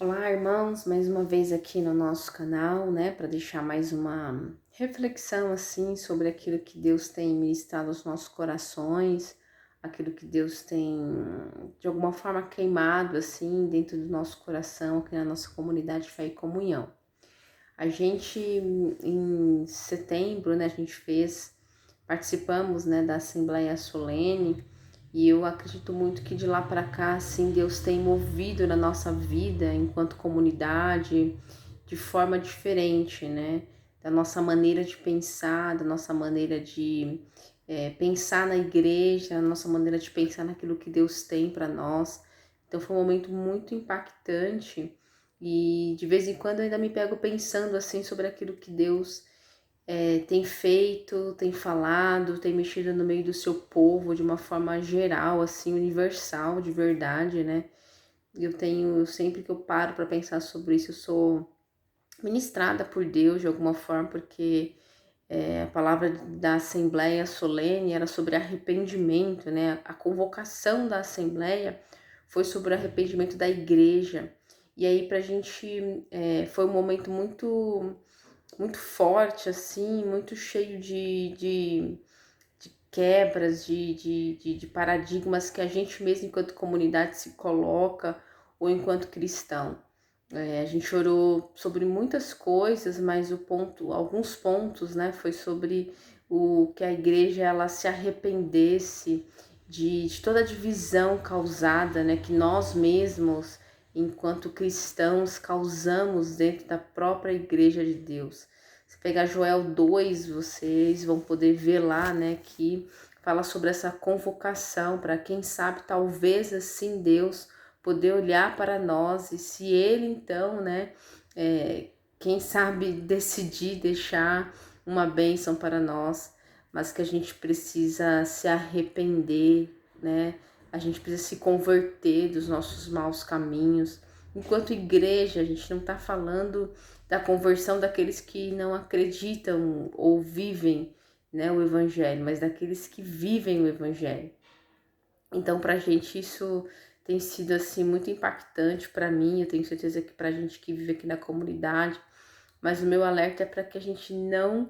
Olá, irmãos, mais uma vez aqui no nosso canal, né, para deixar mais uma reflexão assim sobre aquilo que Deus tem ministrado aos nossos corações, aquilo que Deus tem de alguma forma queimado assim dentro do nosso coração, aqui na nossa comunidade Fé e Comunhão. A gente em setembro, né, a gente participamos, né, da Assembleia Solene, e eu acredito muito que de lá para cá, assim, Deus tem movido na nossa vida enquanto comunidade de forma diferente, né? Da nossa maneira de pensar, da nossa maneira de pensar na igreja, da nossa maneira de pensar naquilo que Deus tem para nós. Então foi um momento muito impactante e de vez em quando eu ainda me pego pensando assim sobre aquilo que Deus tem feito, tem falado, tem mexido no meio do seu povo de uma forma geral, assim, universal, de verdade, né? Sempre que eu paro para pensar sobre isso, eu sou ministrada por Deus de alguma forma, porque a palavra da Assembleia Solene era sobre arrependimento, né? A convocação da Assembleia foi sobre o arrependimento da igreja. E aí, pra gente, foi um momento muito forte, assim, muito cheio de quebras, de paradigmas que a gente mesmo, enquanto comunidade, se coloca, ou enquanto cristão. A gente orou sobre muitas coisas, mas alguns pontos, né, foi sobre o que a igreja ela se arrependesse de toda a divisão causada, né, que nós mesmos, enquanto cristãos, causamos dentro da própria igreja de Deus. Se pegar Joel 2, vocês vão poder ver lá, né, que fala sobre essa convocação para quem sabe, talvez assim Deus poder olhar para nós e se ele então, né, quem sabe decidir deixar uma bênção para nós, mas que a gente precisa se arrepender, né? A gente precisa se converter dos nossos maus caminhos. Enquanto igreja, a gente não está falando da conversão daqueles que não acreditam ou vivem, né, o evangelho, mas daqueles que vivem o evangelho. Então, para a gente isso tem sido assim muito impactante para mim. Eu tenho certeza que para a gente que vive aqui na comunidade. Mas o meu alerta é para que a gente não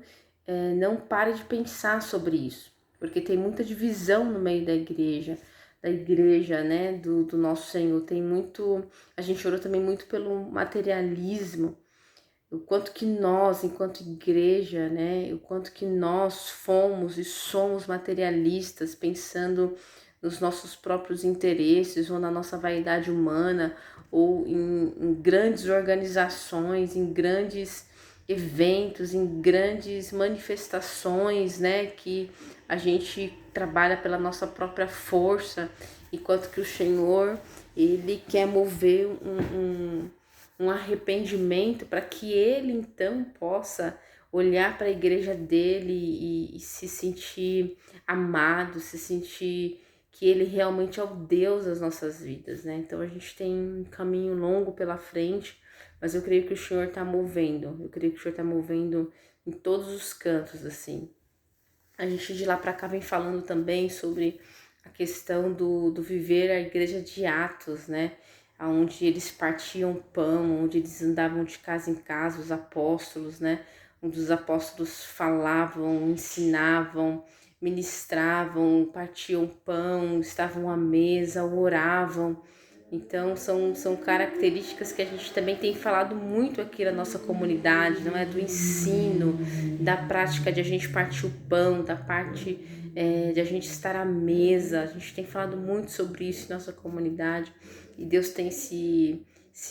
pare de pensar sobre isso, porque tem muita divisão no meio da igreja, né, do nosso Senhor. Tem muito, a gente orou também muito pelo materialismo, o quanto que nós, enquanto igreja, né, o quanto que nós fomos e somos materialistas, pensando nos nossos próprios interesses ou na nossa vaidade humana ou em grandes organizações, em grandes eventos, em grandes manifestações, né, que a gente trabalha pela nossa própria força, enquanto que o Senhor, ele quer mover um arrependimento para que ele então possa olhar para a igreja dele e se sentir amado, se sentir que ele realmente é o Deus das nossas vidas, né? Então a gente tem um caminho longo pela frente, mas eu creio que o Senhor está movendo, eu creio que o Senhor está movendo em todos os cantos, assim. A gente de lá para cá vem falando também sobre a questão do viver a igreja de Atos, né? Onde eles partiam pão, onde eles andavam de casa em casa, os apóstolos, né? Onde os apóstolos falavam, ensinavam, ministravam, partiam pão, estavam à mesa, oravam. Então, são características que a gente também tem falado muito aqui na nossa comunidade, não é? Do ensino, da prática de a gente partir o pão, da parte de a gente estar à mesa. A gente tem falado muito sobre isso em nossa comunidade e Deus tem se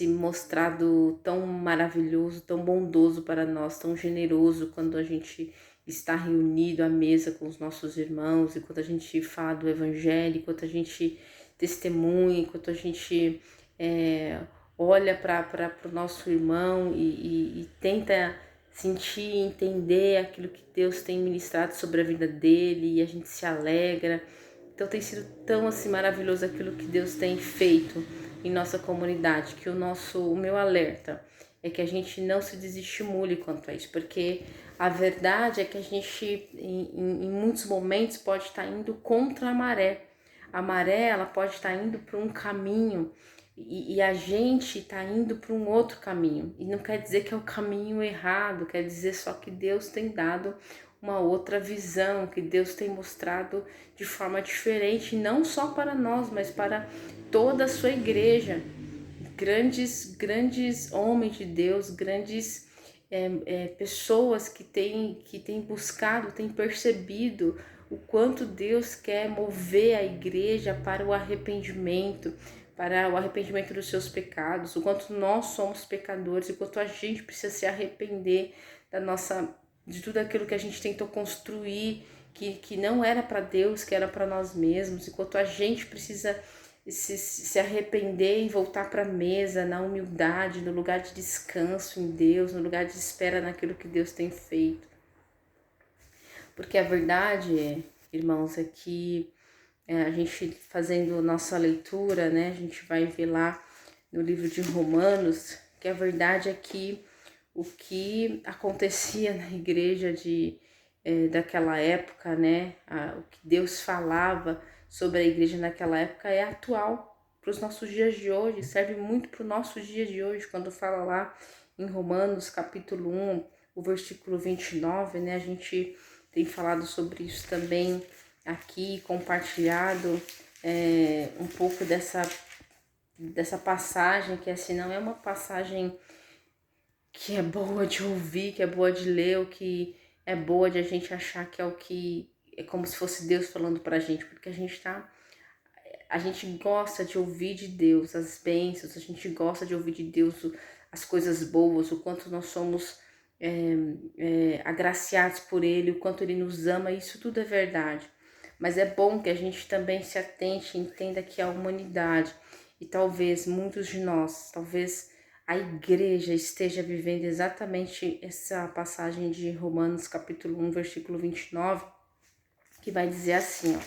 mostrado tão maravilhoso, tão bondoso para nós, tão generoso quando a gente está reunido à mesa com os nossos irmãos e quando a gente fala do evangelho, quando a gente testemunha, enquanto a gente olha para o nosso irmão e tenta sentir, entender aquilo que Deus tem ministrado sobre a vida dele e a gente se alegra. Então tem sido tão assim maravilhoso aquilo que Deus tem feito em nossa comunidade, que o meu alerta é que a gente não se desestimule quanto a isso, porque a verdade é que a gente em muitos momentos pode estar indo contra a maré. A maré ela pode estar indo para um caminho e a gente está indo para um outro caminho. E não quer dizer que é o caminho errado, quer dizer só que Deus tem dado uma outra visão, que Deus tem mostrado de forma diferente, não só para nós, mas para toda a sua igreja. Grandes homens de Deus, grandes pessoas que têm buscado, têm percebido o quanto Deus quer mover a igreja para o arrependimento dos seus pecados, o quanto nós somos pecadores, o quanto a gente precisa se arrepender de tudo aquilo que a gente tentou construir, que não era para Deus, que era para nós mesmos, enquanto a gente precisa se arrepender e voltar para a mesa, na humildade, no lugar de descanso em Deus, no lugar de espera naquilo que Deus tem feito. Porque a verdade, irmãos, é que a gente fazendo nossa leitura, né, a gente vai ver lá no livro de Romanos, que a verdade é que o que acontecia na igreja daquela época, né, o que Deus falava sobre a igreja naquela época é atual para os nossos dias de hoje, serve muito para o nosso dia de hoje, quando fala lá em Romanos capítulo 1, o versículo 29, né, a gente tem falado sobre isso também aqui, compartilhado um pouco dessa passagem, que assim, não é uma passagem que é boa de ouvir, que é boa de ler, ou que é boa de a gente achar que é o que é como se fosse Deus falando pra gente, porque a gente gosta de ouvir de Deus as bênçãos, a gente gosta de ouvir de Deus as coisas boas, o quanto nós somos agraciados por Ele, o quanto Ele nos ama, isso tudo é verdade. Mas é bom que a gente também se atente e entenda que a humanidade, e talvez muitos de nós, talvez a igreja esteja vivendo exatamente essa passagem de Romanos capítulo 1, versículo 29, que vai dizer assim, ó: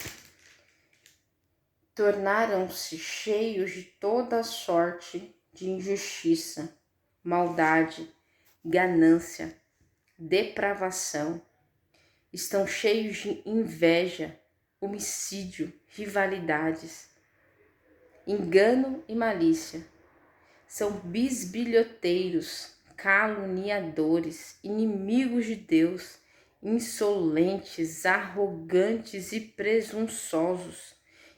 tornaram-se cheios de toda sorte de injustiça, maldade, ganância, depravação. Estão cheios de inveja, homicídio, rivalidades, engano e malícia. São bisbilhoteiros, caluniadores, inimigos de Deus, insolentes, arrogantes e presunçosos.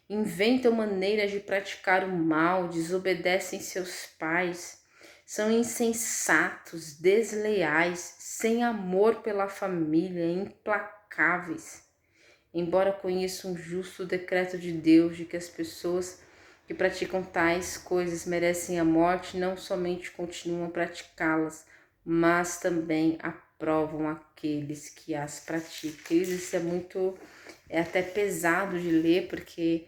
Inventam maneiras de praticar o mal, desobedecem seus pais, são insensatos, desleais, sem amor pela família, implacáveis. Embora conheçam um justo decreto de Deus de que as pessoas que praticam tais coisas merecem a morte, não somente continuam a praticá-las, mas também aprovam aqueles que as praticam. Isso é até pesado de ler, porque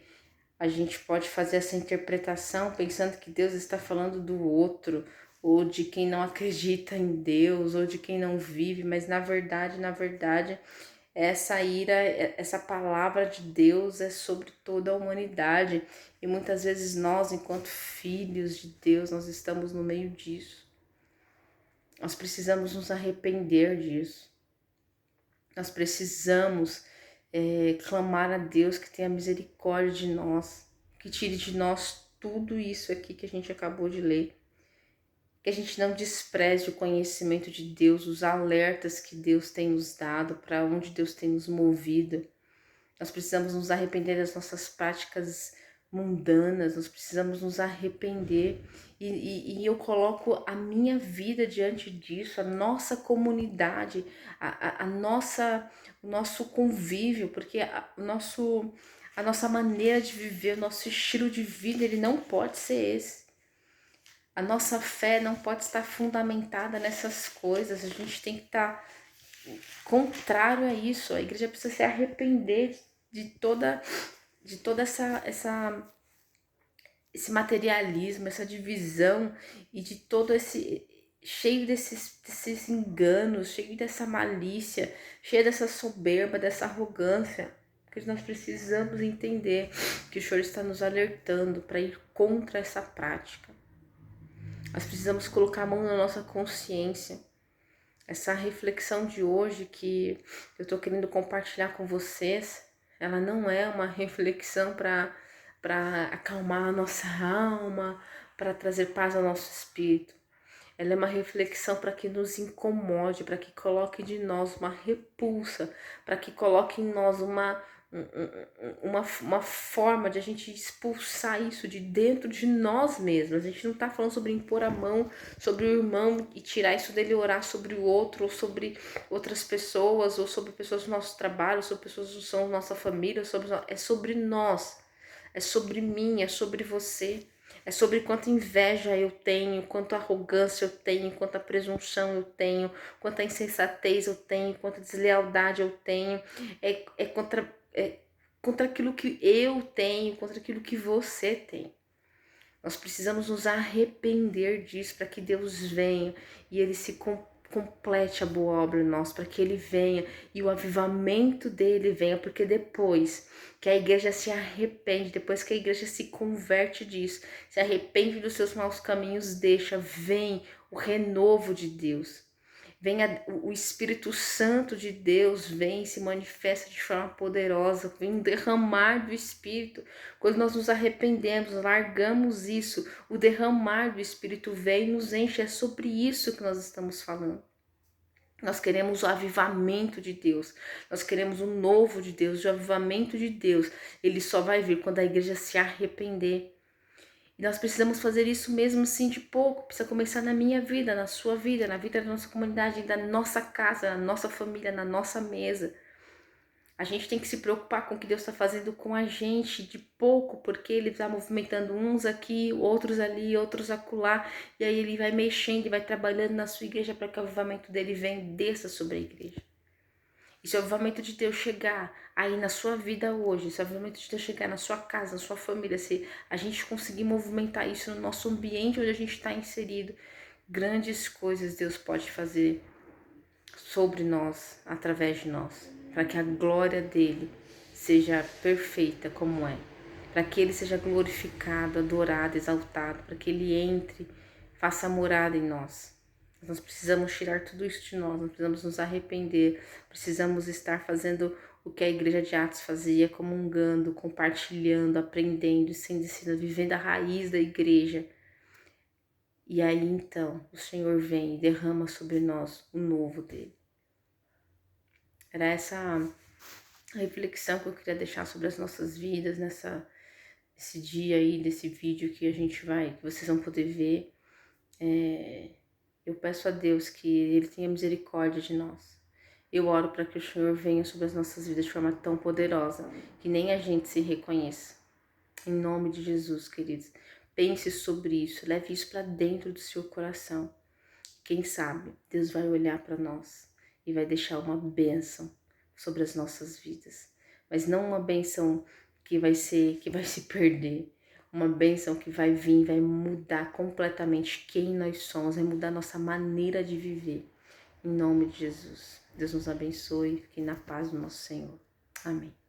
a gente pode fazer essa interpretação pensando que Deus está falando do outro, ou de quem não acredita em Deus, ou de quem não vive, mas na verdade, essa ira, essa palavra de Deus é sobre toda a humanidade, e muitas vezes nós, enquanto filhos de Deus, nós estamos no meio disso. Nós precisamos nos arrepender disso. Nós precisamos clamar a Deus que tenha misericórdia de nós, que tire de nós tudo isso aqui que a gente acabou de ler. Que a gente não despreze o conhecimento de Deus, os alertas que Deus tem nos dado, para onde Deus tem nos movido. Nós precisamos nos arrepender das nossas práticas mundanas, nós precisamos nos arrepender. E eu coloco a minha vida diante disso, a nossa comunidade, o nosso convívio, porque a nossa maneira de viver, o nosso estilo de vida, ele não pode ser esse. A nossa fé não pode estar fundamentada nessas coisas, a gente tem que estar contrário a isso. A igreja precisa se arrepender de toda esse materialismo, essa divisão, e de todo cheio desses enganos, cheio dessa malícia, cheio dessa soberba, dessa arrogância. Porque nós precisamos entender que o Senhor está nos alertando para ir contra essa prática. Nós precisamos colocar a mão na nossa consciência. Essa reflexão de hoje que eu tô querendo compartilhar com vocês, ela não é uma reflexão para acalmar a nossa alma, para trazer paz ao nosso espírito. Ela é uma reflexão para que nos incomode, para que coloque de nós uma repulsa, para que coloque em nós uma forma de a gente expulsar isso de dentro de nós mesmos. A gente não está falando sobre impor a mão sobre o irmão e tirar isso dele, orar sobre o outro, ou sobre outras pessoas, ou sobre pessoas do nosso trabalho, sobre pessoas que são nossa família, é sobre nós, é sobre mim, é sobre você. É sobre quanta inveja eu tenho, quanta arrogância eu tenho, quanta presunção eu tenho, quanta insensatez eu tenho, quanta deslealdade eu tenho. É contra aquilo que eu tenho, contra aquilo que você tem. Nós precisamos nos arrepender disso para que Deus venha e Ele se complete a boa obra em nós, para que Ele venha e o avivamento dele venha, porque depois que a igreja se arrepende, depois que a igreja se converte disso, se arrepende dos seus maus caminhos, vem o renovo de Deus. O Espírito Santo de Deus vem e se manifesta de forma poderosa, vem derramar do Espírito. Quando nós nos arrependemos, largamos isso, o derramar do Espírito vem e nos enche. É sobre isso que nós estamos falando. Nós queremos o avivamento de Deus, nós queremos o novo de Deus, o avivamento de Deus. Ele só vai vir quando a igreja se arrepender. E nós precisamos fazer isso mesmo assim de pouco. Precisa começar na minha vida, na sua vida, na vida da nossa comunidade, da nossa casa, na nossa família, na nossa mesa. A gente tem que se preocupar com o que Deus está fazendo com a gente de pouco, porque Ele está movimentando uns aqui, outros ali, outros acolá, e aí Ele vai mexendo e vai trabalhando na sua igreja para que o avivamento dele venha e desça sobre a igreja. E se o avivamento de Deus chegar aí na sua vida hoje, se o avivamento de Deus chegar na sua casa, na sua família, se a gente conseguir movimentar isso no nosso ambiente onde a gente está inserido, grandes coisas Deus pode fazer sobre nós, através de nós, para que a glória dele seja perfeita como é, para que ele seja glorificado, adorado, exaltado, para que ele entre, faça morada em nós. Nós precisamos tirar tudo isso de nós precisamos nos arrepender, precisamos estar fazendo o que a igreja de Atos fazia, comungando, compartilhando, aprendendo, sendo ensinado, vivendo a raiz da igreja. E aí então o Senhor vem e derrama sobre nós o novo dele. Era essa reflexão que eu queria deixar sobre as nossas vidas nesse dia aí, desse vídeo que que vocês vão poder ver. Eu peço a Deus que Ele tenha misericórdia de nós. Eu oro para que o Senhor venha sobre as nossas vidas de forma tão poderosa que nem a gente se reconheça. Em nome de Jesus, queridos. Pense sobre isso, leve isso para dentro do seu coração. Quem sabe Deus vai olhar para nós e vai deixar uma bênção sobre as nossas vidas. Mas não uma bênção que vai se perder. Uma bênção que vai vir, vai mudar completamente quem nós somos, vai mudar nossa maneira de viver. Em nome de Jesus. Deus nos abençoe. Fique na paz do nosso Senhor. Amém.